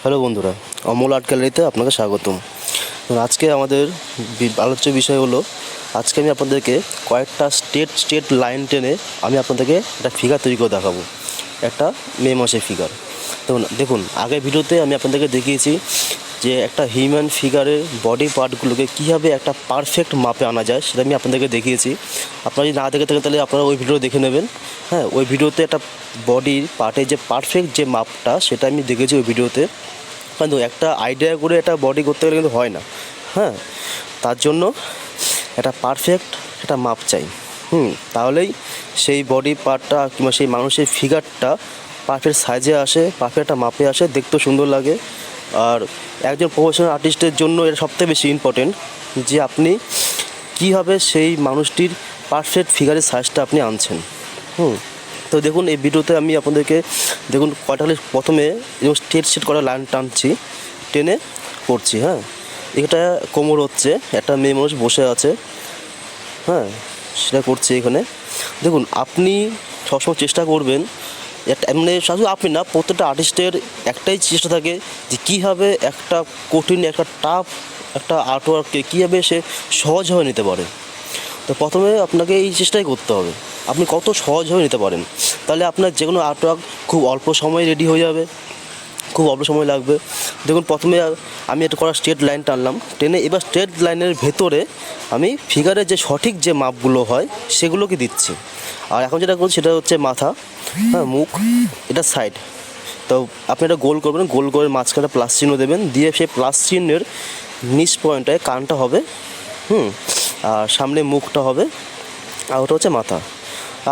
Hello বন্ধুরা, Amal art গ্যালারিতে আপনাকে স্বাগতম। আজকে আমাদের আলোচ্য বিষয় হলো, আজকে আমি আপনাদেরকে কয়েকটা স্টেট লাইন টেনে আমি আপনাদেরকে একটা ফিগার তৈরি করে দেখাবো, একটা মে মাসের ফিগার। দেখুন আগের ভিডিওতে আমি আপনাদেরকে দেখিয়েছি যে একটা হিউম্যান ফিগারের বডি পার্টগুলোকে কীভাবে একটা পারফেক্ট মাপে আনা যায়, সেটা আমি আপনাদেরকে দেখিয়েছি। আপনারা যদি না দেখে থাকেন তাহলে আপনারা ওই ভিডিও দেখে নেবেন। হ্যাঁ, ওই ভিডিওতে একটা বডির পার্টের যে পারফেক্ট যে মাপটা সেটা আমি দেখেছি ওই ভিডিওতে। কিন্তু একটা আইডিয়া করে একটা বডি করতে গেলে কিন্তু হয় না। হ্যাঁ, তার জন্য একটা পারফেক্ট একটা মাপ চাই। তাহলেই সেই বডি পার্টটা কিংবা সেই মানুষের ফিগারটা পারফেক্ট সাইজে আসে, পারফেক্ট একটা মাপে আসে, দেখতেও সুন্দর লাগে। আর একজন প্রফেশনাল আর্টিস্টের জন্য এটা সবথেকে বেশি ইম্পর্টেন্ট যে আপনি কীভাবে সেই মানুষটির পারফেক্ট ফিগারের সাইজটা আপনি আনছেন। তো দেখুন এই ভিডিওতে আমি আপনাদেরকে দেখুন কয়টা প্রথমে যেমন স্ট্রেট করা লাইন টানছি, টেনে করছি। হ্যাঁ, এটা কোমর হচ্ছে, একটা মেয়ে মানুষ বসে আছে। হ্যাঁ, সেটা করছি এখানে। দেখুন আপনি সবসময় চেষ্টা করবেন একটা এমনি, শুধু আপনি না, প্রত্যেকটা আর্টিস্টের একটাই চেষ্টা থাকে যে কীভাবে একটা কঠিন একটা টাফ একটা আর্টওয়ার্ককে কীভাবে সে সহজভাবে নিতে পারে। তো প্রথমে আপনাকে এই চেষ্টাই করতে হবে আপনি কত সহজভাবে নিতে পারেন, তাহলে আপনার যে কোনো আর্টওয়ার্ক খুব অল্প সময়ে রেডি হয়ে যাবে, খুব অল্প সময় লাগবে। দেখুন প্রথমে আমি একটা করা স্ট্রেট লাইন টানলাম, টেনে এবার স্ট্রেট লাইনের ভেতরে আমি ফিগারের যে সঠিক যে মাপগুলো হয় সেগুলোকে দিচ্ছি। আর এখন যেটা করছি সেটা হচ্ছে মাথা, হ্যাঁ, মুখ, এটা সাইড। তো আপনি এটা গোল করবেন, গোল করে মাঝখানে প্লাস চিহ্ন দেবেন, দিয়ে সেই প্লাস চিহ্নের নিচ পয়েন্টটায় কানটা হবে, আর সামনে মুখটা হবে, আর ওটা হচ্ছে মাথা।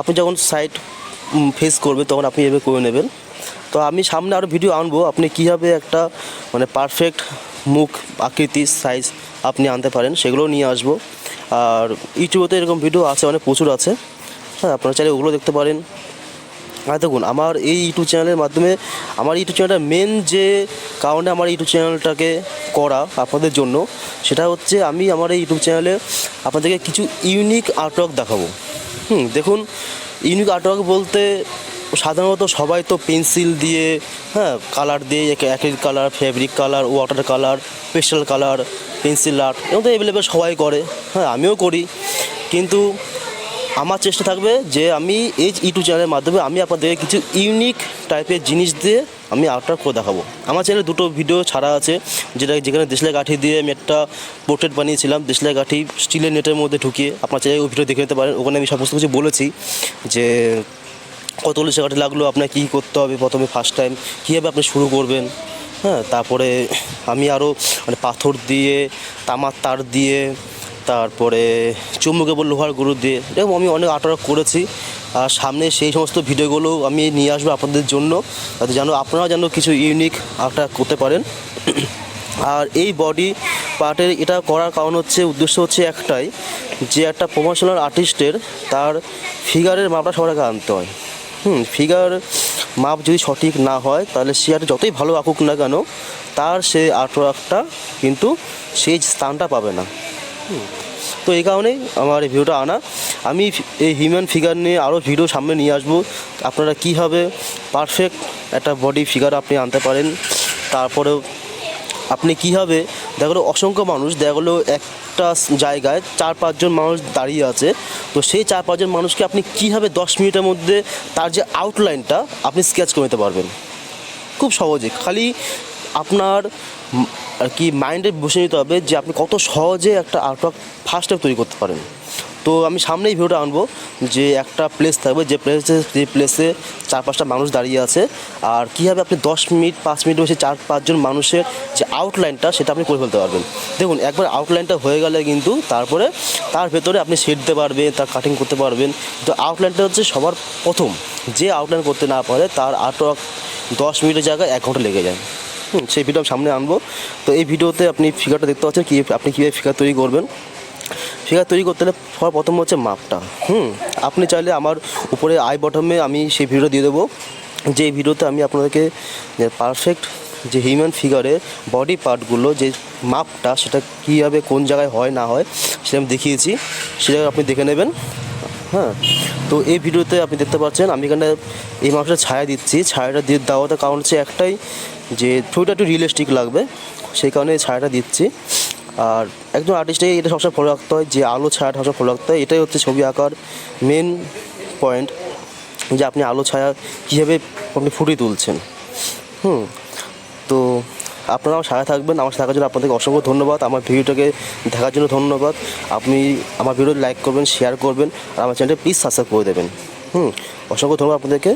আপনি যখন সাইড ফেস করবেন তখন আপনি এভাবে করে নেবেন। তো আমি সামনে আরও ভিডিও আনবো আপনি কীভাবে একটা মানে পারফেক্ট মুখ আকৃতি সাইজ আপনি আনতে পারেন, সেগুলোও নিয়ে আসবো। আর ইউটিউবে এরকম ভিডিও আছে, অনেক প্রচুর আছে। হ্যাঁ, আপনারা চাইলে ওগুলো দেখতে পারেন। আর দেখুন আমার এই ইউটিউব চ্যানেলের মাধ্যমে, আমার ইউটিউব চ্যানেলটা মেন যে কারণে আমার ইউটিউব চ্যানেলটাকে করা আপনাদের জন্য, সেটা হচ্ছে আমি আমার এই ইউটিউব চ্যানেলে আপনাদেরকে কিছু ইউনিক আর্টওয়ার্ক দেখাবো। দেখুন ইউনিক আর্টওয়ার্ক বলতে সাধারণত সবাই তো পেন্সিল দিয়ে, হ্যাঁ, কালার দিয়ে, acrylic colour, fabric colour, water colour, pastel colour, pencil art এগুলো তো অ্যাভেলেবেল সবাই করে। হ্যাঁ, আমিও করি, কিন্তু আমার চেষ্টা থাকবে যে আমি এই ইউটিউব চ্যানেলের মাধ্যমে আমি আপনাদেরকে কিছু ইউনিক টাইপের জিনিস দিয়ে আমি আর্টওয়ার্ক করে দেখাবো। আমার চ্যানেলে দুটো ভিডিও ছাড়া আছে, যেখানে দেশলাই কাঠি দিয়ে আমি একটা পোর্ট্রেট বানিয়েছিলাম, দেশলাই কাঠি স্টিলের নেটের মধ্যে ঢুকিয়ে। আপনার চাইলে ওই ভিডিও দেখে নিতে পারেন, ওখানে আমি সমস্ত কিছু বলেছি যে কতগুলো কাঠি লাগলো, আপনার কী করতে হবে, প্রথমে ফার্স্ট টাইম কীভাবে আপনি শুরু করবেন। হ্যাঁ, তারপরে আমি আরও মানে পাথর দিয়ে, তামার তার দিয়ে, তারপরে চুম্বকেবল লোহার গুঁড়ো দিয়ে, এরকম আমি অনেক আর্টওয়ার্ক করেছি। আর সামনে সেই সমস্ত ভিডিওগুলো আমি নিয়ে আসবো আপনাদের জন্য, যাতে যেন আপনারা যেন কিছু ইউনিক আর্টওয়ার্ক করতে পারেন। আর এই বডি পার্টের এটা করার কারণ হচ্ছে, উদ্দেশ্য হচ্ছে একটাই, যে একটা প্রফেশনাল আর্টিস্টের তার ফিগারের মাপটা সবার আগে আনতে হয়। ফিগার মাপ যদি সঠিক না হয় তাহলে সে আর যতই ভালো আঁকুক না কেন, তার সেই আর্টওয়ার্কটা কিন্তু সেই স্থানটা পাবে না। তো এই কারণেই আমার এই ভিডিওটা আনা। আমি এই হিউম্যান ফিগার নিয়ে আরও ভিডিও সামনে নিয়ে আসবো, আপনারা কীভাবে পারফেক্ট একটা বডি ফিগার আপনি আনতে পারেন। তারপরেও আপনি কীভাবে, দেখা গেলো অসংখ্য মানুষ, দেখা গেলো একটা জায়গায় 4-5 জন মানুষ দাঁড়িয়ে আছে, তো সেই 4-5 জন মানুষকে আপনি কীভাবে 10 মিনিটের মধ্যে তার যে আউটলাইনটা আপনি স্কেচ করে নিতে পারবেন খুব সহজে। খালি আপনার আর কি মাইন্ডে বসে নিতে হবে যে আপনি কত সহজে একটা আর্টওয়ার্ক ফার্স্ট টাইম তৈরি করতে পারেন। তো আমি সামনেই ভিডিওটা আনবো, যে একটা প্লেস থাকবে, যে প্লেসে 4-5টা মানুষ দাঁড়িয়ে আছে, আর কীভাবে আপনি 10 মিনিট 5 মিনিট বসে 4-5 জন মানুষের যে আউটলাইনটা সেটা আপনি করে ফেলতে পারবেন। দেখুন একবার আউটলাইনটা হয়ে গেলে কিন্তু তারপরে তার ভেতরে আপনি শেড দিতে পারবেন, তার কাটিং করতে পারবেন। তো আউটলাইনটা হচ্ছে সবার প্রথম, যে আউটলাইন করতে না পারে তার আর্টওয়ার্ক 10 মিনিটের জায়গায় 1 ঘন্টা লেগে যায়। সেই ভিডিও সামনে আনবো। তো এই ভিডিওতে আপনি ফিগারটা দেখতে পাচ্ছেন, আপনি কীভাবে ফিগার তৈরি করবেন। ফিগার তৈরি করতে হলে সবার প্রথম হচ্ছে মাপটা। আপনি চাইলে আমার উপরে আই বটমে আমি সেই ভিডিও দিয়ে দেবো, যে ভিডিওতে আমি আপনাদেরকে পারফেক্ট যে হিউম্যান ফিগারের বডি পার্টগুলো যে মাপটা সেটা কীভাবে কোন জায়গায় হয় না হয় সেটা আমি দেখিয়েছি, সেটা আপনি দেখে নেবেন। হ্যাঁ, তো এই ভিডিওতে আপনি দেখতে পাচ্ছেন আমি এখানে এই মানুষটা ছায়া দিচ্ছি। ছায়াটা দিয়ে দেওয়াতে কারণ হচ্ছে একটাই, যে ছবিটা একটু রিয়েলিস্টিক লাগবে, সেই কারণে এই ছায়াটা দিচ্ছি। আর একজন আর্টিস্টকে এটা সবসময় ফলো রাখতে হয়, যে আলো ছায়াটা সবসময় ফলো রাখতে হয়। এটাই হচ্ছে ছবি আঁকার মেন পয়েন্ট, যে আপনি আলো ছায়া কীভাবে আপনি ফুটিয়ে তুলছেন। তো আপনারা আমার সাথে থাকবেন, আমার সাথে থাকার জন্য আপনাদেরকে অসংখ্য ধন্যবাদ। আমার ভিডিওটাকে দেখার জন্য ধন্যবাদ। আপনি আমার ভিডিও লাইক করবেন, শেয়ার করবেন, আর আমার চ্যানেলটা প্লিজ সাবস্ক্রাইব করে দেবেন। অসংখ্য ধন্যবাদ আপনাদেরকে।